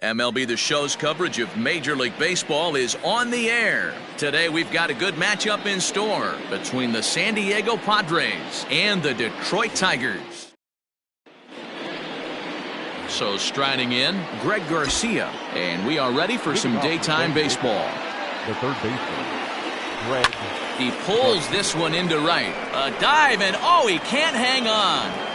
MLB The Show's coverage of Major League Baseball is on the air. Today we've got a good matchup in store between the San Diego Padres and the Detroit Tigers. So striding in, Greg Garcia, and we are ready for some daytime baseball. The third baseman, Greg. He pulls this one into right. A dive, and oh, he can't hang on.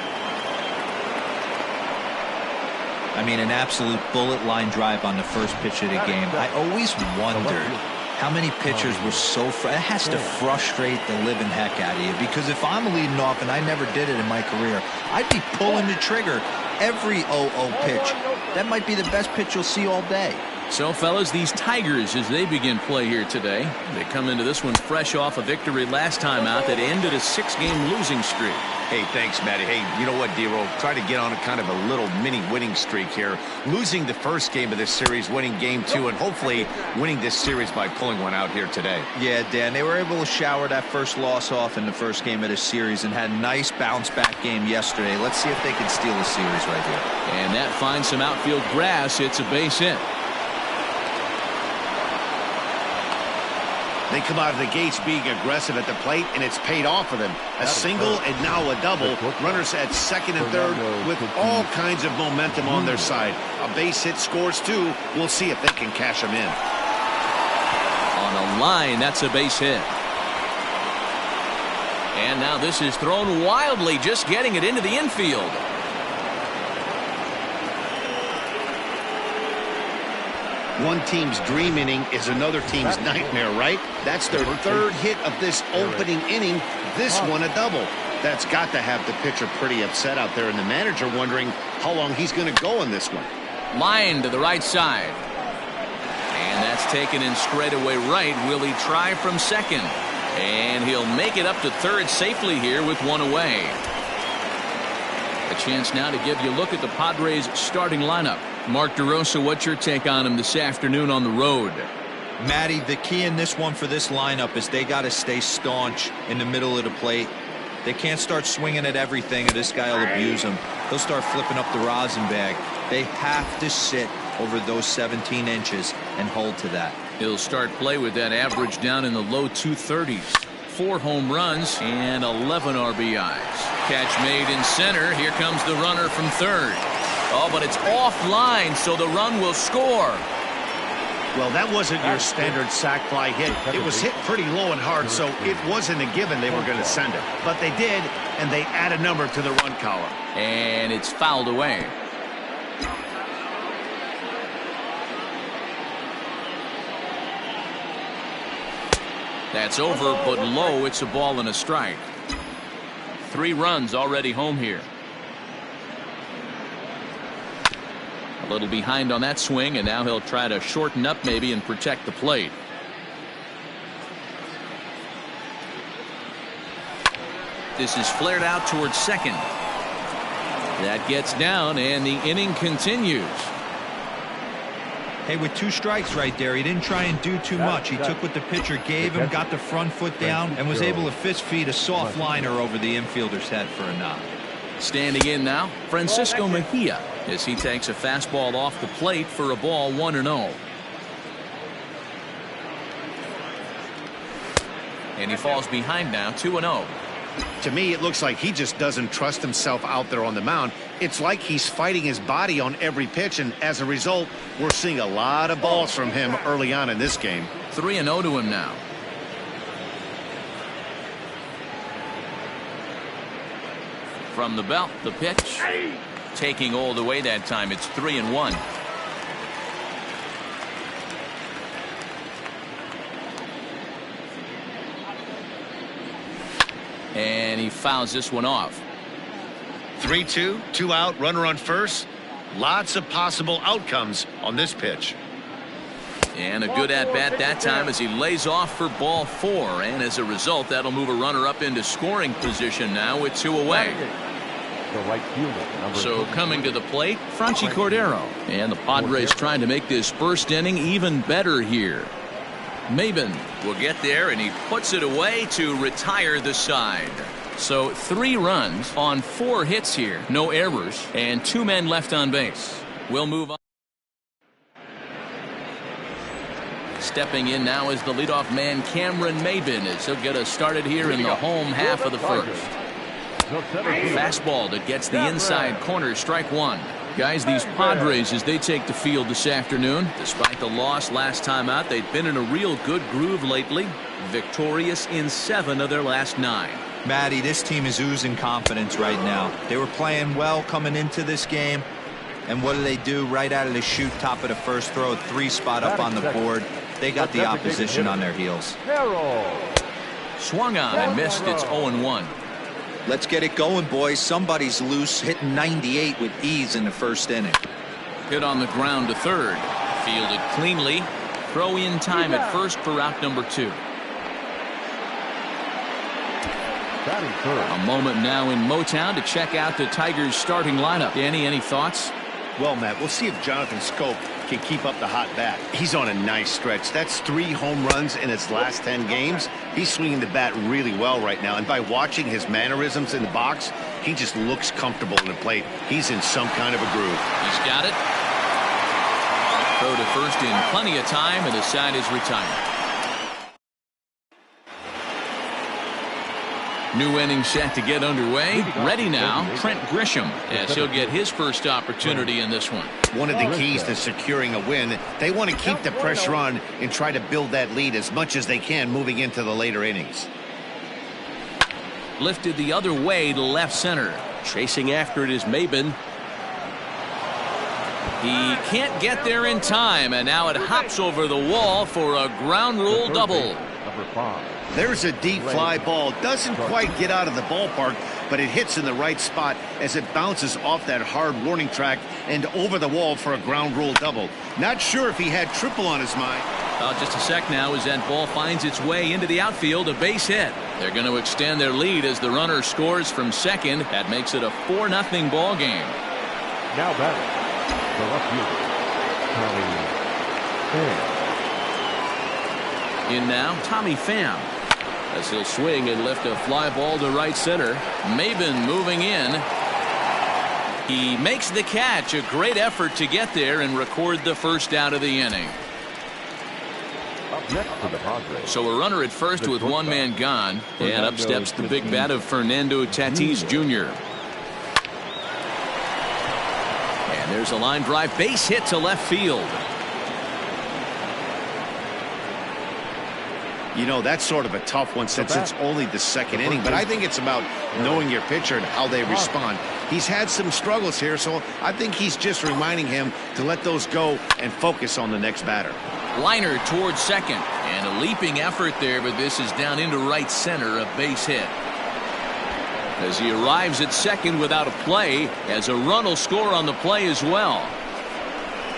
I mean, an absolute bullet line drive on the first pitch of the game. I always wondered how many pitchers were so it has to frustrate the living heck out of you, because if I'm leading off, and I never did it in my career, I'd be pulling the trigger every 0-0 pitch. That might be the best pitch you'll see all day. So, fellas, these Tigers, as they begin play here today, they come into this one fresh off a victory last time out that ended a 6-game losing streak. Hey, thanks, Matty. Hey, you know what, D-Roll? Try to get on a kind of a little mini winning streak here. Losing the first game of this series, winning game 2, and hopefully winning this series by pulling one out here today. Yeah, Dan, they were able to shower that first loss off in the first game of this series and had a nice bounce-back game yesterday. Let's see if they can steal the series right here. And that finds some outfield grass. It's a base hit. They come out of the gates being aggressive at the plate, and it's paid off for them. A single and now a double. Runners at second and third with all kinds of momentum on their side. A base hit scores too. We'll see if they can cash them in. On a line, that's a base hit. And now this is thrown wildly, just getting it into the infield. One team's dream inning is another team's nightmare, right? That's their third hit of this opening inning. This one a double. That's got to have the pitcher pretty upset out there, and the manager wondering how long he's going to go on this one. Line to the right side. And that's taken in straightaway right. Will he try from second? And he'll make it up to third safely here with one away. A chance now to give you a look at the Padres starting lineup. Mark DeRosa, what's your take on him this afternoon on the road? Matty, the key in this one for this lineup is they got to stay staunch in the middle of the plate. They can't start swinging at everything, or this guy will abuse them. He'll start flipping up the rosin bag. They have to sit over those 17 inches and hold to that. He'll start play with that average down in the low 230s. 4 home runs and 11 RBIs. Catch made in center. Here comes the runner from third. Oh, but it's offline, so the run will score. Well, that wasn't your standard sac fly hit. It was hit pretty low and hard, so it wasn't a given they were going to send it. But they did, and they add a number to the run column. And it's fouled away. That's over, but low. It's a ball and a strike. 3 runs already home here. A little behind on that swing, and now he'll try to shorten up maybe and protect the plate. This is flared out towards second. That gets down, and the inning continues. Hey, with 2 strikes right there, he didn't try and do too much. He took what the pitcher gave him, got the front foot down, and was able to fist feed a soft liner over the infielder's head for a knock. Standing in now, Francisco Mejia, as he takes a fastball off the plate for a ball 1-0. And he falls behind now, 2-0. To me, it looks like he just doesn't trust himself out there on the mound. It's like he's fighting his body on every pitch, and as a result, we're seeing a lot of balls from him early on in this game. 3-0 to him now. From the belt, the pitch. Taking all the way that time. It's 3-1. And he fouls this one off. 3-2, 2 out, runner on first. Lots of possible outcomes on this pitch. And a good at-bat that time as he lays off for ball 4. And as a result, that'll move a runner up into scoring position now with 2 away. So coming to the plate, Franchy Cordero. And the Padres trying to make this first inning even better here. Maben will get there, and he puts it away to retire the side. So 3 runs on 4 hits here, no errors, and 2 men left on base. We'll move on. Stepping in now is the leadoff man, Cameron Maben, as he'll get us started here in the home half of the first. Fastball that gets the inside corner, strike one. Guys, these Padres, as they take the field this afternoon, despite the loss last time out, they've been in a real good groove lately. Victorious in 7 of their last 9. Matty, this team is oozing confidence right now. They were playing well coming into this game. And what do? Right out of the chute, top of the first, throw a 3 spot up on the board. They got the opposition on their heels. Swung on and missed. It's 0-1. Let's get it going, boys. Somebody's loose, hitting 98 with ease in the first inning. Hit on the ground to third. Fielded cleanly. Throw in time at first for out number 2. A moment now in Motown to check out the Tigers starting lineup. Danny, any thoughts? Well, Matt, we'll see if Jonathan Scope can keep up the hot bat. He's on a nice stretch. That's 3 home runs in his last 10 games. He's swinging the bat really well right now. And by watching his mannerisms in the box, he just looks comfortable in the plate. He's in some kind of a groove. He's got it. Throw to first in plenty of time, and the side is retired. New inning set to get underway. Ready now, Trent Grisham, as he'll get his first opportunity in this one. One of the keys to securing a win, they want to keep the pressure on and try to build that lead as much as they can moving into the later innings. Lifted the other way to left center. Chasing after it is Maben. He can't get there in time, and now it hops over the wall for a ground rule double. Number 5. There's a deep fly ball. Doesn't quite get out of the ballpark, but it hits in the right spot as it bounces off that hard warning track and over the wall for a ground rule double. Not sure if he had triple on his mind. Just a sec now as that ball finds its way into the outfield, a base hit. They're going to extend their lead as the runner scores from second. That makes it a 4-0 ball game. Now batting, the left fielder, Tommy Pham. In now, Tommy Pham, as he'll swing and lift a fly ball to right center. Maben moving in. He makes the catch. A great effort to get there and record the first out of the inning. Up next for the Padres. So a runner at first with 1 man gone, and up steps the big bat of Fernando Tatis Jr. And there's a line drive base hit to left field. You know, that's sort of a tough one since it's only the second inning, but I think it's about knowing your pitcher and how they respond. He's had some struggles here, so I think he's just reminding him to let those go and focus on the next batter. Liner towards second, and a leaping effort there, but this is down into right center, a base hit. As he arrives at second without a play, as a run will score on the play as well.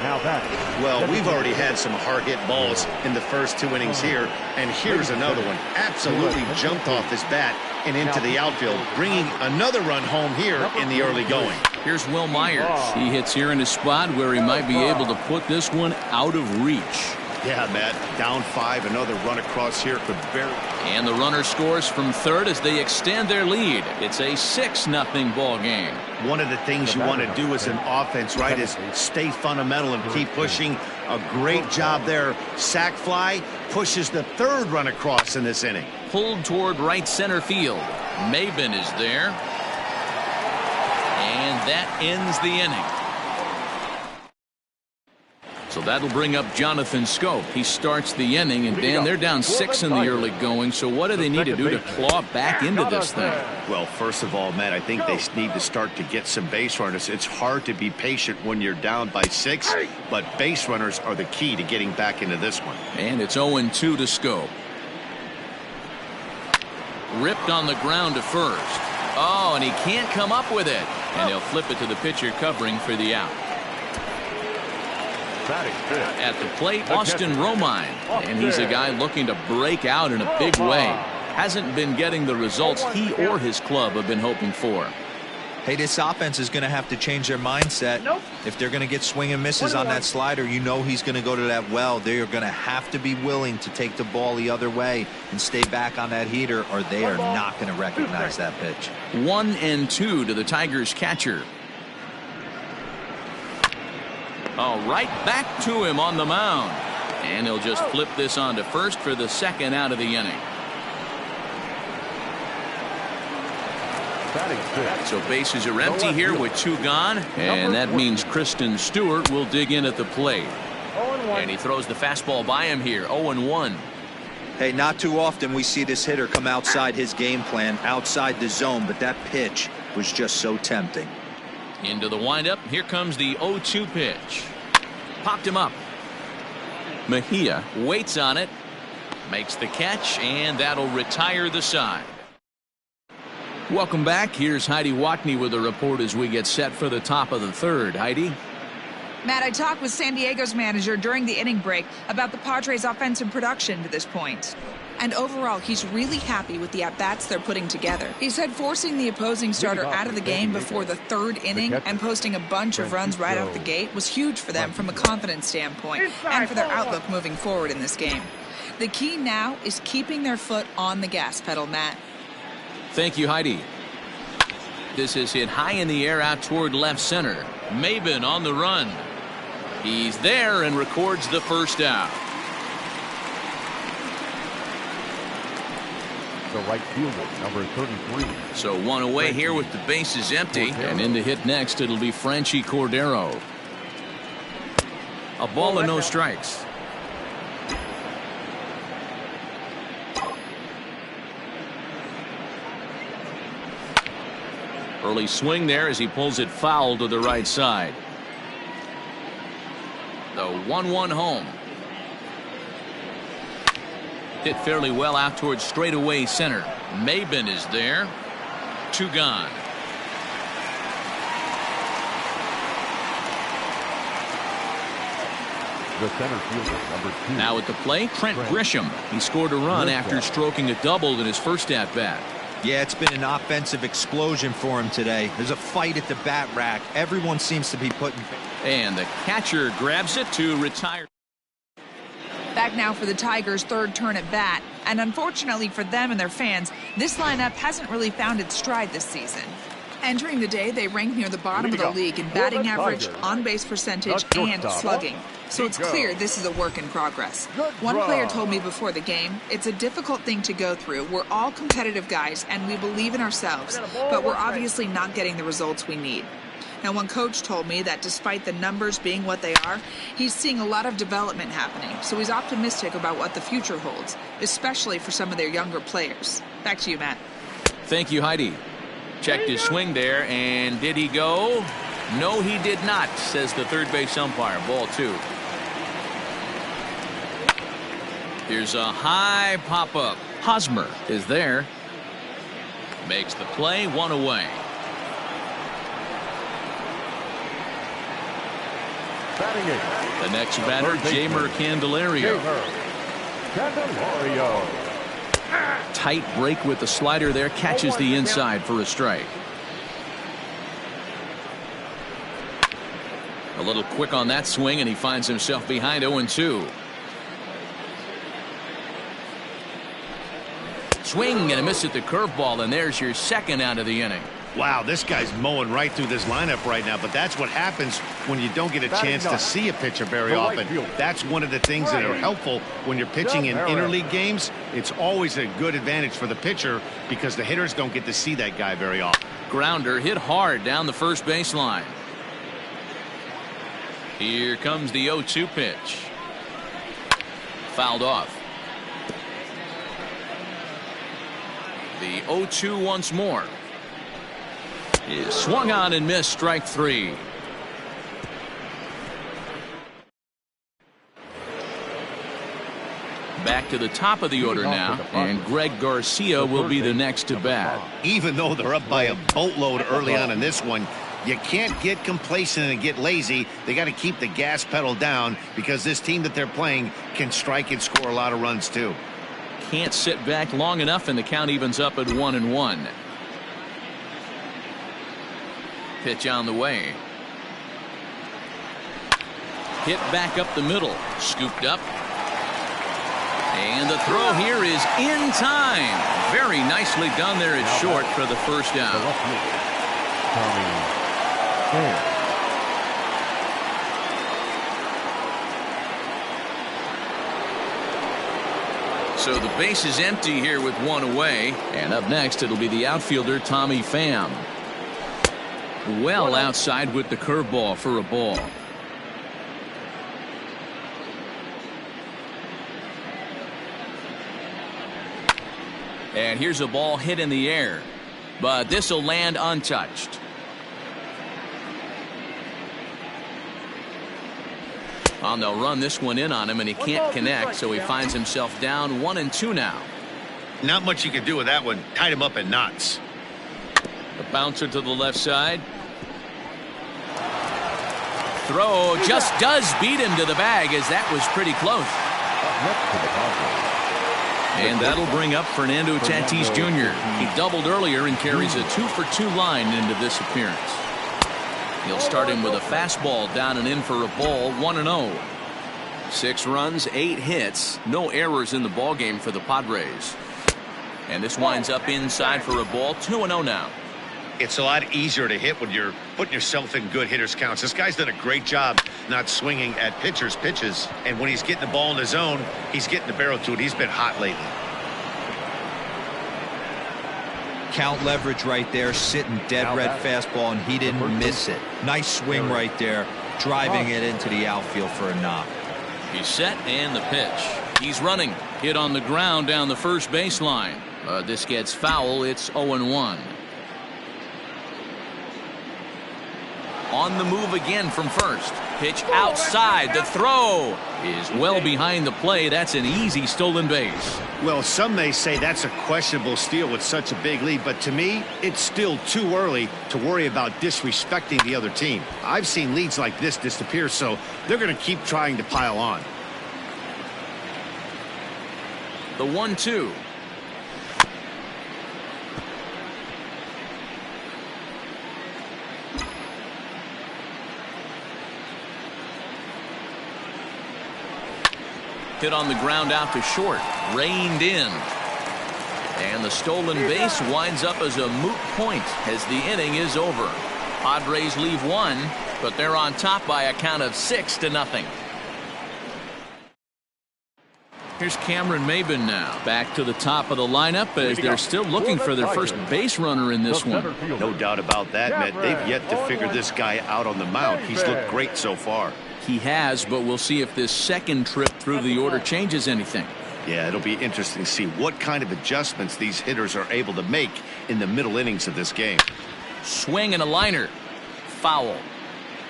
Now that. Well, we've already had some hard-hit balls in the first 2 innings here, and here's another one. Absolutely jumped off his bat and into the outfield, bringing another run home here in the early going. Here's Will Myers. He hits here in a spot where he might be able to put this one out of reach. Yeah, Matt, down 5, another run across here could barely. And the runner scores from third as they extend their lead. It's a 6-0 ball game. One of the things you want to do as an offense, right, is stay fundamental and keep pushing. A great job there. Sac fly pushes the 3rd run across in this inning. Pulled toward right center field. Maben is there. And that ends the inning. So that'll bring up Jonathan Scope. He starts the inning, and Dan, they're down 6 in the early going, so what do they need to do to claw back into this thing? Well, first of all, Matt, I think they need to start to get some base runners. It's hard to be patient when you're down by 6, but base runners are the key to getting back into this one. And it's 0-2 to Scope. Ripped on the ground to first. Oh, and he can't come up with it. And he'll flip it to the pitcher covering for the out. At the plate, Austin Romine, and he's a guy looking to break out in a big way. Hasn't been getting the results he or his club have been hoping for. Hey, this offense is going to have to change their mindset. If they're going to get swing and misses on that slider, you know he's going to go to that well. They are going to have to be willing to take the ball the other way and stay back on that heater, or they are not going to recognize that pitch. 1-2 to the Tigers catcher. Oh, right back to him on the mound. And he'll just flip this on to first for the second out of the inning. So bases are empty here with 2 gone, and that means Kristen Stewart will dig in at the plate. And he throws the fastball by him here, 0-1. Hey, not too often we see this hitter come outside his game plan, outside the zone, but that pitch was just so tempting. Into the windup, here comes the 0-2 pitch. Popped him up. Mejia waits on it, makes the catch, and that'll retire the side. Welcome back. Here's Heidi Watney with a report as we get set for the top of the third. Heidi? Matt, I talked with San Diego's manager during the inning break about the Padres' offensive production to this point. And overall, he's really happy with the at-bats they're putting together. He said forcing the opposing starter out of the game before the third inning and posting a bunch of runs right out the gate was huge for them from a confidence standpoint and for their outlook moving forward in this game. The key now is keeping their foot on the gas pedal, Matt. Thank you, Heidi. This is hit high in the air out toward left center. Maben on the run. He's there and records the first out. The right fielder, number 33. So 1 away here with the bases empty. And in to hit next, it'll be Franchy Cordero. A ball and no strikes. Early swing there as he pulls it foul to the right side. The 1-1 home. Hit fairly well out towards straightaway center. Maben is there. 2 gone. The center fielder, number 2. Now at the plate, Trent Grisham. He scored a run after stroking a double in his first at bat. Yeah, it's been an offensive explosion for him today. There's a fight at the bat rack. Everyone seems to be putting. And the catcher grabs it to retire. Back now for the Tigers' third turn at bat. And unfortunately for them and their fans, this lineup hasn't really found its stride this season. Entering the day, they rank near the bottom of the league in batting average, on-base percentage, and slugging. So it's clear this is a work in progress. One player told me before the game, it's a difficult thing to go through. We're all competitive guys, and we believe in ourselves, but we're obviously not getting the results we need. Now, one coach told me that despite the numbers being what they are, he's seeing a lot of development happening, so he's optimistic about what the future holds, especially for some of their younger players. Back to you, Matt. Thank you, Heidi. Checked his swing there, and did he go? No, he did not, says the third base umpire. Ball 2. Here's a high pop-up. Hosmer is there. Makes the play, 1 away. The next batter, Jamer Candelario. Tight break with the slider there, catches the inside for a strike. A little quick on that swing, and he finds himself behind 0-2. Swing and a miss at the curveball, and there's your second out of the inning. Wow, this guy's mowing right through this lineup right now, but that's what happens when you don't get a chance to see a pitcher very often. That's one of the things that are helpful when you're pitching in interleague games. It's always a good advantage for the pitcher because the hitters don't get to see that guy very often. Grounder hit hard down the first baseline. Here comes the 0-2 pitch. Fouled off. The 0-2 once more. Is swung on and missed, strike 3. Back to the top of the order now, and Greg Garcia will be the next to bat. Even though they're up by a boatload early on in this one, you can't get complacent and get lazy. They got to keep the gas pedal down because this team that they're playing can strike and score a lot of runs too. Can't sit back long enough, and the count evens up at 1-1. Pitch on the way. Hit back up the middle. Scooped up. And the throw here is in time. Very nicely done there at short for the first out. So the base is empty here with one away. And up next, it'll be the outfielder, Tommy Pham. Well outside with the curveball for a ball. And here's a ball hit in the air, but this will land untouched. And they'll run this one in on him, and he can't connect, so he finds himself down 1-2 now. Not much you can do with that one. Tied him up in knots. The bouncer to the left side. Throw just does beat him to the bag, as that was pretty close. And that'll bring up Fernando Tatis Jr. He doubled earlier and carries a 2-for-2 line into this appearance. He'll start him with a fastball down and in for a ball, 1-0. 6 runs, 8 hits, no errors in the ballgame for the Padres. And this winds up inside for a ball, 2-0 now. It's a lot easier to hit when you're putting yourself in good hitters counts. This guy's done a great job not swinging at pitchers' pitches. And when he's getting the ball in the zone, he's getting the barrel to it. He's been hot lately. Count leverage right there, sitting dead red fastball, and he didn't miss it. Nice swing right there, driving it into the outfield for a knock. He's set and the pitch. He's running. Hit on the ground down the first baseline. This gets foul. It's 0-1. On the move again from first. Pitch outside. The throw is well behind the play. That's an easy stolen base. Well, some may say that's a questionable steal with such a big lead, but to me, it's still too early to worry about disrespecting the other team. I've seen leads like this disappear, so they're going to keep trying to pile on. The 1-2. Hit on the ground out to short. Reined in. And the stolen base winds up as a moot point as the inning is over. Padres leave one, but they're on top by a count of 6-0. Here's Cameron Maybin now. Back to the top of the lineup as they're still looking for their first base runner in this one. No doubt about that, Matt. They've yet to figure this guy out on the mound. He's looked great so far. He has, but we'll see if this second trip through the order changes anything. Yeah, it'll be interesting to see what kind of adjustments these hitters are able to make in the middle innings of this game. Swing and a liner. Foul.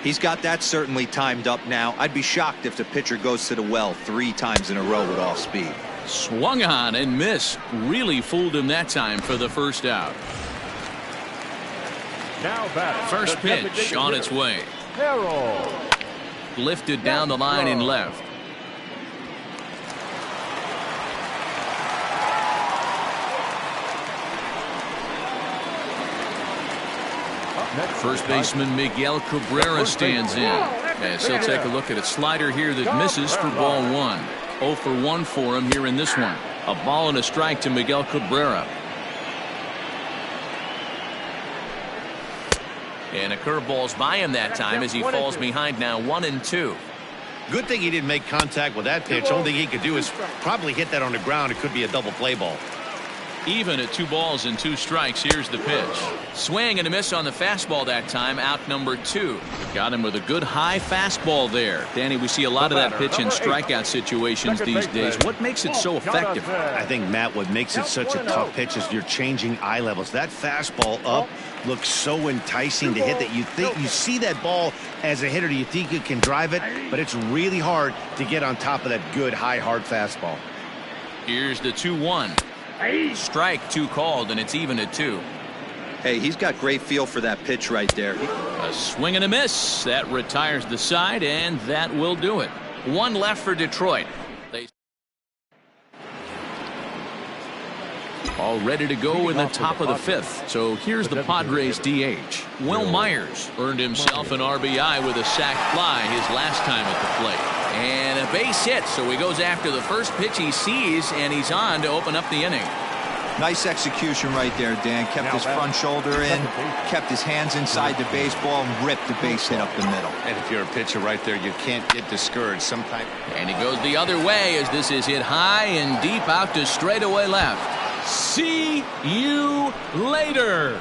He's got that certainly timed up now. I'd be shocked if the pitcher goes to the well 3 times in a row with off speed. Swung on and missed. Really fooled him that time for the first out. Now batting. First pitch on its way. Harold. Lifted down the line and left. First baseman Miguel Cabrera stands in as he'll take a look at a slider here that misses for ball 1. 0 for 1 for him here in this one. A ball and a strike to Miguel Cabrera. And a curveball's by him that time as he falls behind now 1-2. Good thing he didn't make contact with that pitch. Only thing he could do is probably hit that on the ground. It could be a double play ball. Even at 2 balls and 2 strikes. Here's the pitch. Swing and a miss on the fastball that time. Out number 2. Got him with a good high fastball there. Danny, we see a lot of that pitch in strikeout situations these days. What makes it so effective? I think, Matt, what makes it such a tough pitch is you're changing eye levels. That fastball up looks so enticing to hit that you think you see that ball as a hitter. You think you can drive it, but it's really hard to get on top of that good high hard fastball. Here's the 2-1. Strike 2 called, and it's even at 2. Hey, he's got great feel for that pitch right there. A swing and a miss. That retires the side, and that will do it. 1 left for Detroit. All ready to go in the top of the 5th. So here's the Padres DH. Will Myers earned himself an RBI with a sac fly his last time at the plate. And a base hit, so he goes after the first pitch he sees, and he's on to open up the inning. Nice execution right there, Dan. Kept his front shoulder in, kept his hands inside the baseball, and ripped the base hit up the middle. And if you're a pitcher right there, you can't get discouraged. Sometimes. And he goes the other way as this is hit high and deep out to straightaway left. See you later.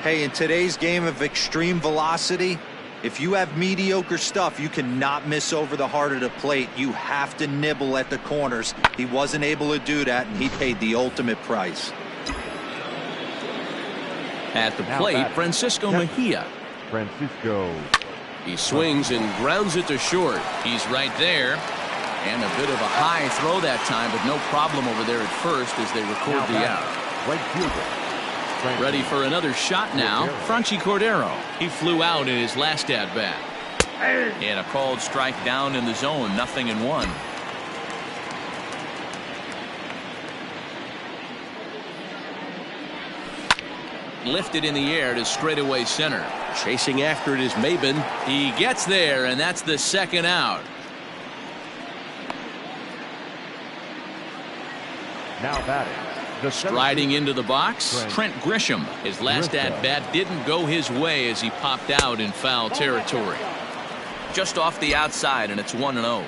Hey, in today's game of extreme velocity, if you have mediocre stuff, you cannot miss over the heart of the plate. You have to nibble at the corners. He wasn't able to do that, and he paid the ultimate price. At the plate, Francisco Mejia. Francisco. He swings and grounds it to short. He's right there. And a bit of a high throw that time, but no problem over there at first as they record the out. Right fielder. Ready for another shot now, Franchy Cordero. He flew out in his last at-bat. And a called strike down in the zone, 0-1. Lifted in the air to straightaway center. Chasing after it is Maben. He gets there, and that's the second out. Now batting. Striding into the box, Trent Grisham. His last at-bat didn't go his way as he popped out in foul territory. Just off the outside, and it's 1-0.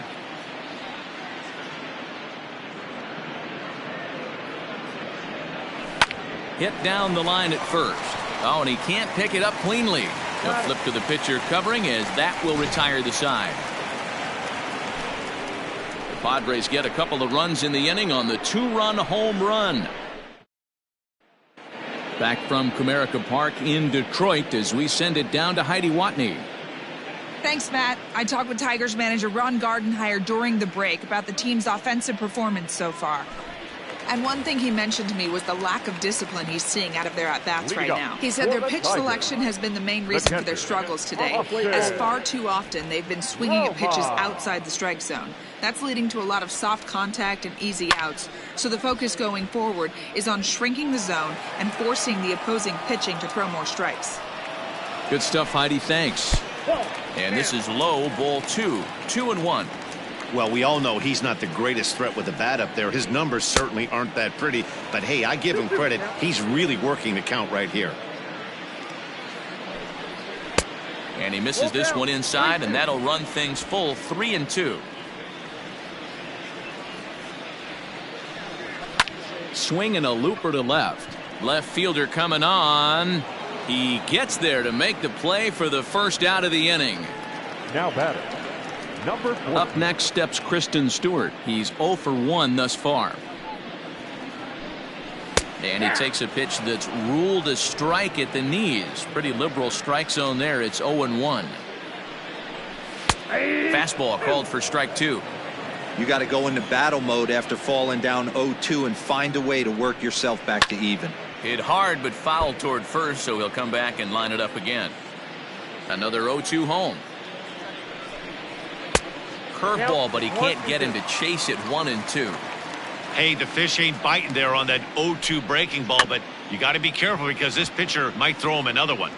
Hit down the line at first. Oh, and he can't pick it up cleanly. A flip to the pitcher covering as that will retire the side. The Padres get a couple of runs in the inning on the 2-run home run. Back from Comerica Park in Detroit as we send it down to Heidi Watney. Thanks, Matt. I talked with Tigers manager Ron Gardenhire during the break about the team's offensive performance so far. And one thing he mentioned to me was the lack of discipline he's seeing out of their at-bats right now. He said their pitch selection has been the main reason for their struggles today, as far too often they've been swinging at pitches outside the strike zone. That's leading to a lot of soft contact and easy outs. So the focus going forward is on shrinking the zone and forcing the opposing pitching to throw more strikes. Good stuff, Heidi. Thanks. And this is low, ball 2, 2-1. Well, we all know he's not the greatest threat with the bat up there. His numbers certainly aren't that pretty. But, hey, I give him credit. He's really working the count right here. And he misses this one inside, and that'll run things full 3-2. Swing and a looper to left. Left fielder coming on. He gets there to make the play for the first out of the inning. Now batting. Number 4. Up next steps Kristen Stewart. He's 0 for 1 thus far. And he takes a pitch that's ruled a strike at the knees. Pretty liberal strike zone there. It's 0-1. Fastball called for strike 2. You got to go into battle mode after falling down 0-2 and find a way to work yourself back to even. Hit hard but fouled toward first, so he'll come back and line it up again. Another 0-2 home. Curveball, but he can't get him to chase it 1-2. Hey, the fish ain't biting there on that 0-2 breaking ball, but you got to be careful because this pitcher might throw him another one.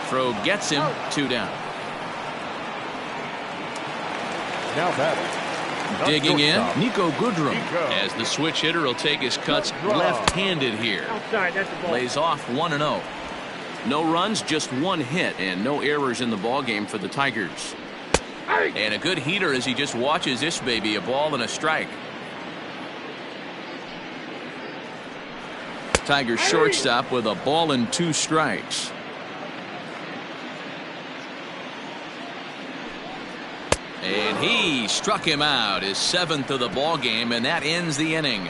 Throw gets him, 2 down. Now batting. Digging in, Nico Goodrum, as the switch hitter will take his cuts left-handed here. Lays off 1-0. No runs, just 1 hit, and no errors in the ballgame for the Tigers. And a good heater as he just watches this baby, a ball and a strike. Tigers shortstop with a ball and 2 strikes. And he struck him out, his 7th of the ball game, and that ends the inning.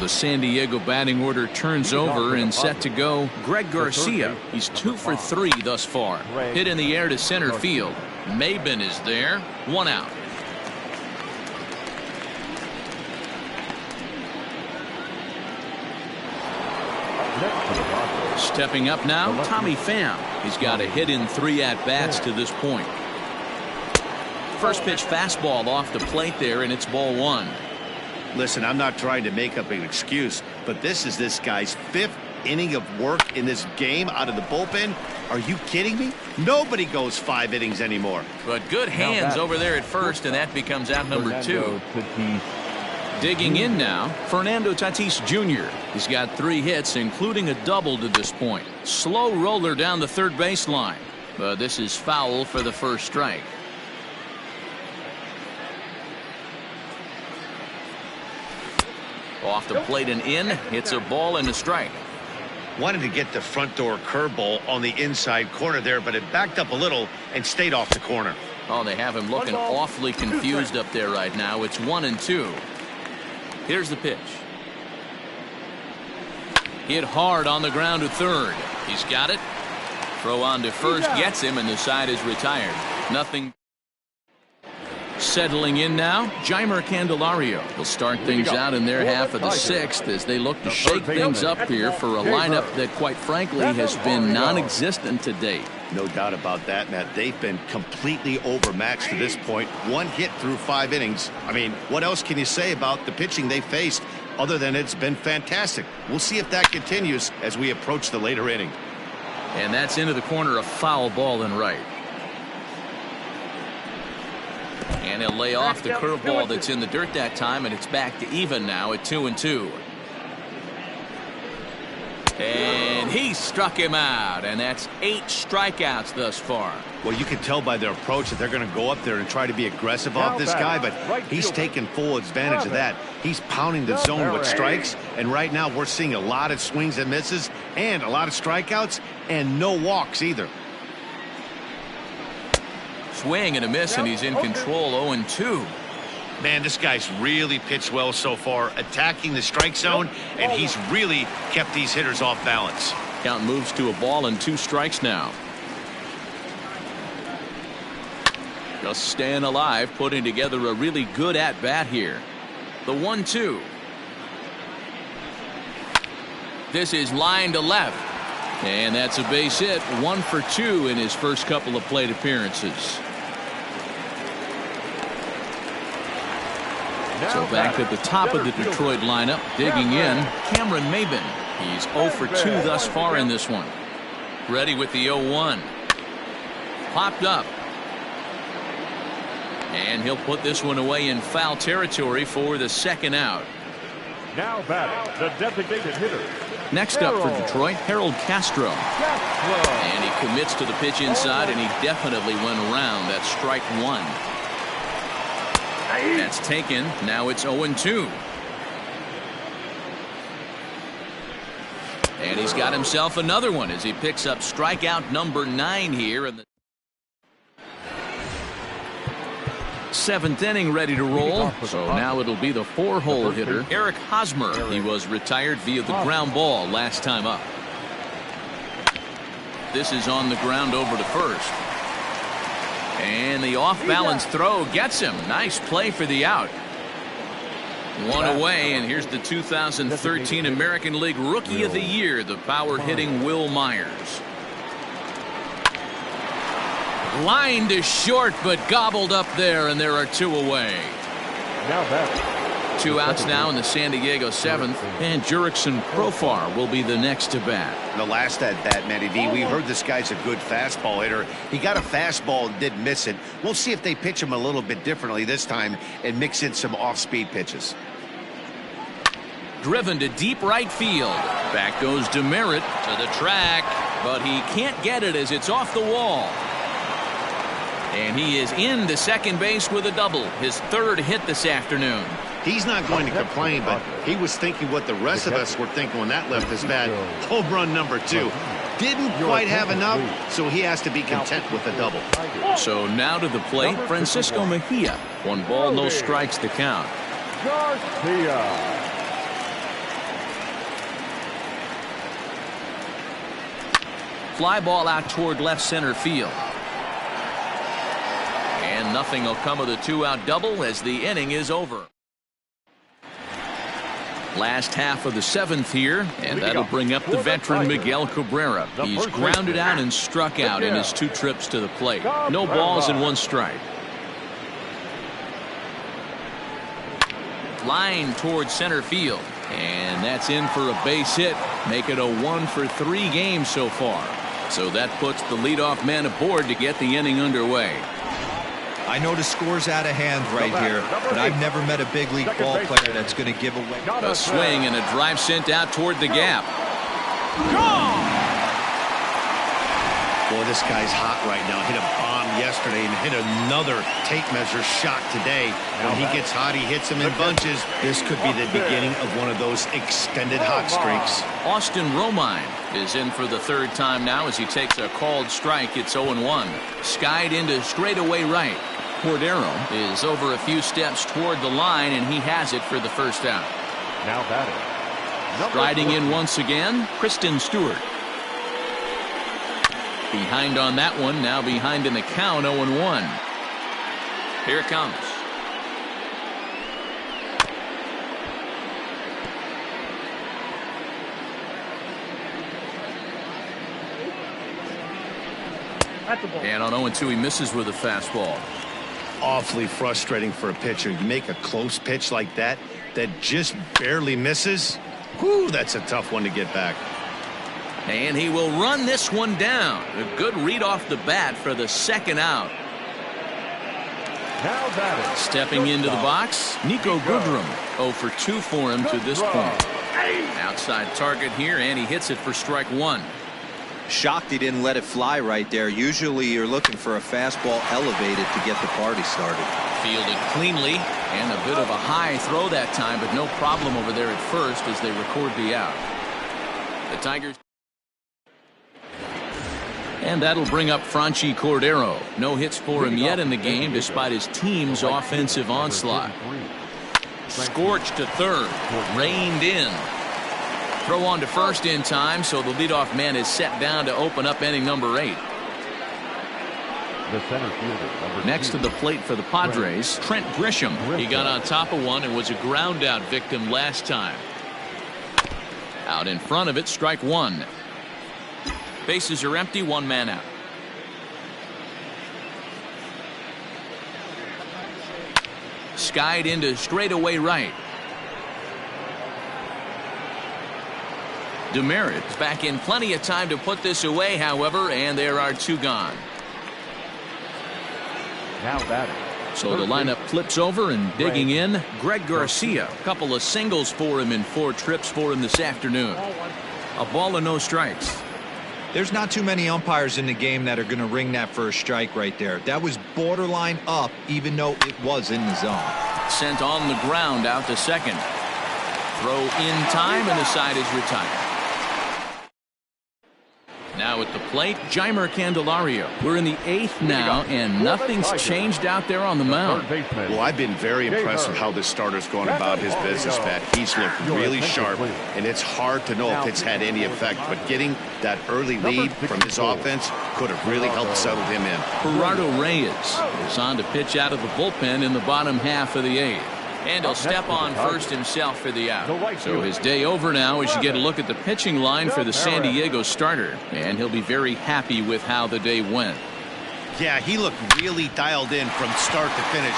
The San Diego batting order turns over and set to go. Greg Garcia. He's 2 for 3 thus far. Hit in the air to center field. Maben is there. 1 out. Stepping up now, Tommy Pham. He's got a hit in 3 at-bats to this point. First pitch fastball off the plate there, and it's ball 1. Listen, I'm not trying to make up an excuse, but this is this guy's 5th inning of work in this game out of the bullpen? Are you kidding me? Nobody goes 5 innings anymore. But good hands over there at first, and that becomes out number 2. Digging in now, Fernando Tatis Jr. He's got 3 hits, including a double to this point. Slow roller down the third baseline. But this is foul for the first strike. Off the plate and in. It's a ball and a strike. Wanted to get the front door curveball on the inside corner there, but it backed up a little and stayed off the corner. Oh, they have him looking awfully confused up there right now. It's 1-2. Here's the pitch. Hit hard on the ground to third. He's got it. Throw on to first gets him, and the side is retired. Nothing. Settling in now, Jeimer Candelario. He'll start things out in their half of the 6th as they look to shake things up here for a lineup that, quite frankly, has been non-existent to date. No doubt about that, Matt. They've been completely overmatched to this point. 1 hit through 5 innings. I mean, what else can you say about the pitching they faced other than it's been fantastic? We'll see if that continues as we approach the later inning. And that's into the corner, a foul ball and right. And he'll lay off the curveball that's in the dirt that time, and it's back to even now at 2-2. And he struck him out, and that's 8 strikeouts thus far. Well, you can tell by their approach that they're going to go up there and try to be aggressive off this guy, but he's taking full advantage of that. He's pounding the zone with strikes, and right now we're seeing a lot of swings and misses and a lot of strikeouts and no walks either. Swing and a miss, and he's in control. 0-2. Man, this guy's really pitched well so far, attacking the strike zone, and he's really kept these hitters off balance. Count moves to a ball and 2 strikes now. Just staying alive, putting together a really good at-bat here. The 1-2. This is line to left. And that's a base hit. 1 for 2 in his first couple of plate appearances. So back at the top of the Detroit lineup, digging in, Cameron Maybin. He's 0 for 2 thus far in this one. Ready with the 0-1. Popped up. And he'll put this one away in foul territory for the second out. Now batting, the designated hitter. Next up for Detroit, Harold Castro. And he commits to the pitch inside, and he definitely went around. That's strike 1. That's taken. Now it's 0-2. And he's got himself another one as he picks up strikeout number 9 here in the 7th inning, ready to roll. So now it'll be the 4-hole hitter, Eric Hosmer. He was retired via the ground ball last time up. This is on the ground over to first. And the off-balance throw gets him. Nice play for the out. 1 away, and here's the 2013 American League Rookie of the Year, the power-hitting Will Myers. Line to short, but gobbled up there, and there are 2 away. Now that 2 outs now in the San Diego 7th, and Jurickson Profar will be the next to bat. The last at bat, Matty V, we heard this guy's a good fastball hitter. He got a fastball and did miss it. We'll see if they pitch him a little bit differently this time and mix in some off-speed pitches. Driven to deep right field. Back goes Demerit to the track, but he can't get it as it's off the wall. And he is into second base with a double, his 3rd hit this afternoon. He's not going to complain, but he was thinking what the rest of us were thinking when that left his bat. Home run number 2. Didn't quite have enough, so he has to be content with a double. So now to the plate, Francisco Mejia. 1 ball, no strikes to count. Fly ball out toward left center field. And nothing will come of the 2-out double as the inning is over. Last half of the 7th here, and that'll bring up the veteran Miguel Cabrera. He's grounded out and struck out in his 2 trips to the plate. No balls and 1 strike. Line towards center field. And that's in for a base hit. Make it a 1-for-3 game so far. So that puts the leadoff man aboard to get the inning underway. I know the score's out of hand right here, but I've never met a big league ball player that's going to give away. A swing and a drive sent out toward the gap. Boy, this guy's hot right now. Hit a bomb yesterday and hit another tape measure shot today. When he gets hot, he hits them in bunches. This could be the beginning of one of those extended hot streaks. Austin Romine is in for the third time now as he takes a called strike. It's 0-1. Skied into straightaway right. Cordero is over a few steps toward the line, and he has it for the first out. Now batting. Striding in once again, Kristen Stewart. Behind on that one, now behind in the count, 0-1. Here it comes. And on 0-2, he misses with a fastball. Awfully frustrating for a pitcher. You make a close pitch like that just barely misses. Whew, that's a tough one to get back. And he will run this one down. A good read off the bat for the second out. Now batting. Stepping into the box, Nico Goodrum. 0-for-2 for him to this point. Outside target here, and he hits it for strike one. Shocked he didn't let it fly right there. Usually you're looking for a fastball elevated to get the party started. Fielded cleanly, and a bit of a high throw that time, but no problem over there at first as they record the out. The Tigers. And that'll bring up Franchy Cordero. No hits for him yet in the game despite his team's offensive onslaught. Scorched to third. Reined in. Throw on to first in time, so the leadoff man is set down to open up inning number 8. The center fielder, number Next 2. to the plate for the Padres, Trent Grisham. He got on top of one and was a ground out victim last time. Out in front of it, strike one. Bases are empty, one man out. Skied into straightaway right. Demerit's back in plenty of time to put this away, however, and there are two gone. Now batting. So the lineup flips over, and digging in, Greg Garcia. A couple of singles for him in 4 trips for him this afternoon. A ball and no strikes. There's not too many umpires in the game that are going to ring that first strike right there. That was borderline up, even though it was in the zone. Sent on the ground out to second. Throw in time, and the side is retired. Now at the plate, Jeimer Candelario. We're in the 8th now, and nothing's changed out there on the mound. Well, I've been very impressed with how this starter's going about his business, Pat. He's looked really sharp, and it's hard to know if it's had any effect, but getting that early lead from his offense could have really helped settle him in. Gerardo Reyes is on to pitch out of the bullpen in the bottom half of the 8th. And he'll step on first himself for the out. So his day over now as you get a look at the pitching line for the San Diego starter. And he'll be very happy with how the day went. Yeah, he looked really dialed in from start to finish.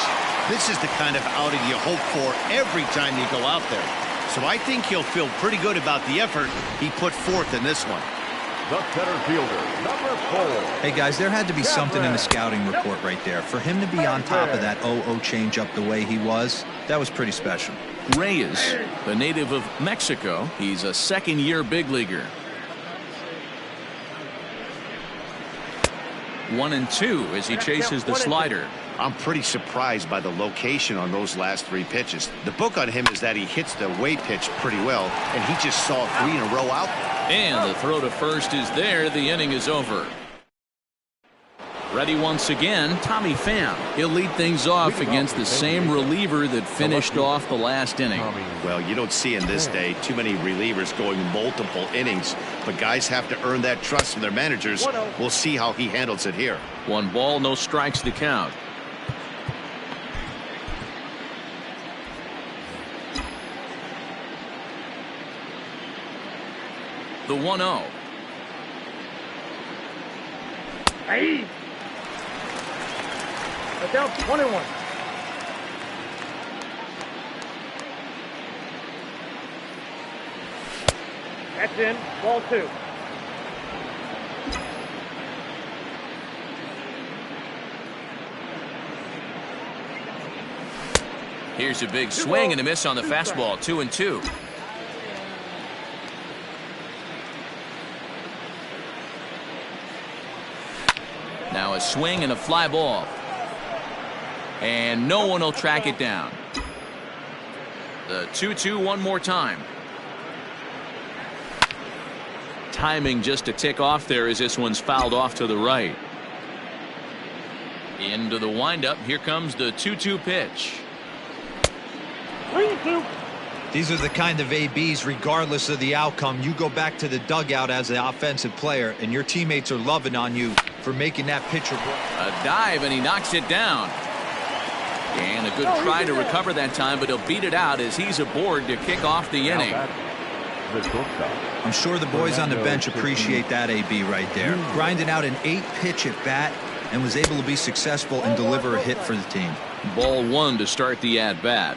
This is the kind of outing you hope for every time you go out there. So I think he'll feel pretty good about the effort he put forth in this one. The center fielder, number 4. Hey, guys, there had to be something in the scouting report right there. For him to be on top of that 0-0 changeup the way he was, that was pretty special. Reyes, the native of Mexico, he's a second-year big leaguer. 1-2 as he chases the slider. I'm pretty surprised by the location on those last 3 pitches. The book on him is that he hits the away pitch pretty well, and he just saw 3 in a row out. And the throw to first is there. The inning is over. Ready once again, Tommy Pham. He'll lead things off against the same reliever that finished off the last inning. Well, you don't see in this day too many relievers going multiple innings, but guys have to earn that trust from their managers. We'll see how he handles it here. 1 ball, no strikes to count. The 1-0. Hey. Down 21. That's in. Ball 2. Here's a big swing and a miss on the fastball. 2-2. Now a swing and a fly ball. And no one will track it down. The 2-2 one more time. Timing just a tick off there as this one's fouled off to the right. Into the windup. Here comes the 2-2 pitch. 3-2. These are the kind of ABs, regardless of the outcome, you go back to the dugout as the offensive player, and your teammates are loving on you for making that pitcher. A dive, and he knocks it down. And a good try to recover that time, but he'll beat it out as he's aboard to kick off the inning. I'm sure the boys on the bench appreciate that AB right there. Grinding out an 8-pitch at bat and was able to be successful and deliver a hit for the team. Ball 1 to start the at-bat.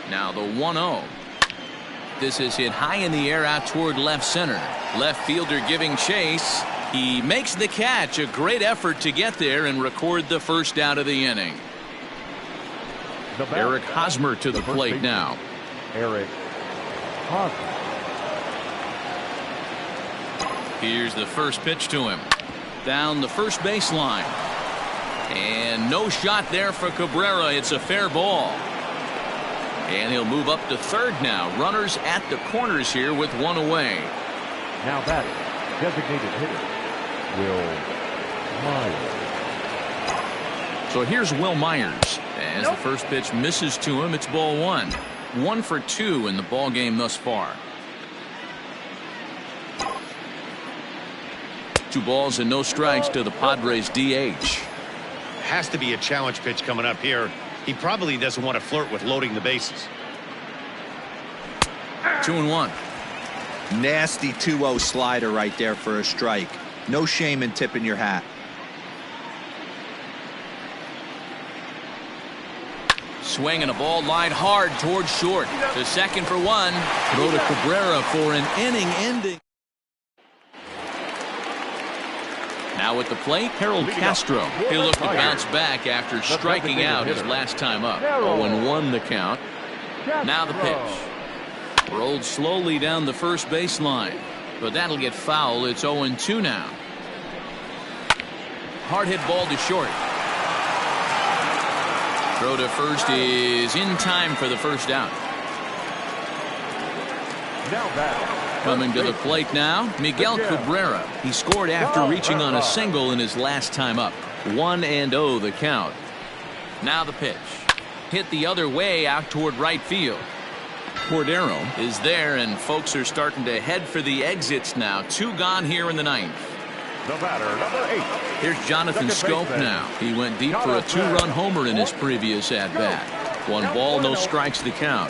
Now the 1-0. This is hit high in the air out toward left center. Left fielder giving chase. He makes the catch. A great effort to get there and record the first out of the inning. Eric Hosmer to the plate now. Eric Hosmer. Here's the first pitch to him. Down the first baseline. And no shot there for Cabrera. It's a fair ball. And he'll move up to third now. Runners at the corners here with one away. Now batting, designated hitter, Will Myers. So here's Will Myers. As the first pitch misses to him, it's ball 1. 1 for 2 in the ball game thus far. 2 balls and no strikes to the Padres DH. Has to be a challenge pitch coming up here. He probably doesn't want to flirt with loading the bases. 2-1. Nasty 2-0 slider right there for a strike. No shame in tipping your hat. Swing and a ball lined hard towards short. To second for 1. Throw to Cabrera for an inning ending. Now at the plate, Harold Castro. He'll look to bounce back after striking out his last time up. 0-1 the count. Now the pitch. Rolled slowly down the first baseline. But that'll get foul. It's 0-2 now. Hard hit ball to short. Throw to first is in time for the first out. Now batting. Coming to the plate now, Miguel Cabrera. He scored after reaching on a single in his last time up. 1-0 the count. Now the pitch. Hit the other way out toward right field. Cordero is there, and folks are starting to head for the exits now. 2 gone here in the 9th. The batter, number 8. Here's Jonathan Scope now. He went deep for a 2-run homer in his previous at-bat. 1 ball, no strikes the count.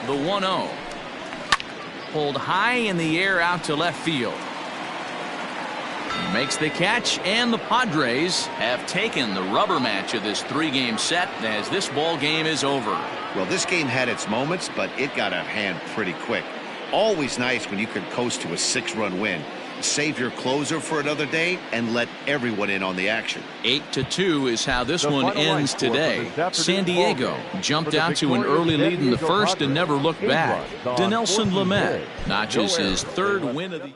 The 1-0. Pulled high in the air out to left field. Makes the catch, and the Padres have taken the rubber match of this 3-game set as this ball game is over. Well, this game had its moments, but it got out of hand pretty quick. Always nice when you can coast to a 6-run win. Save your closer for another day and let everyone in on the action. 8-2 is how this one ends today. San Diego jumped out to an early lead in the first and never looked back. Dinelson Lamet notches his 3rd win of the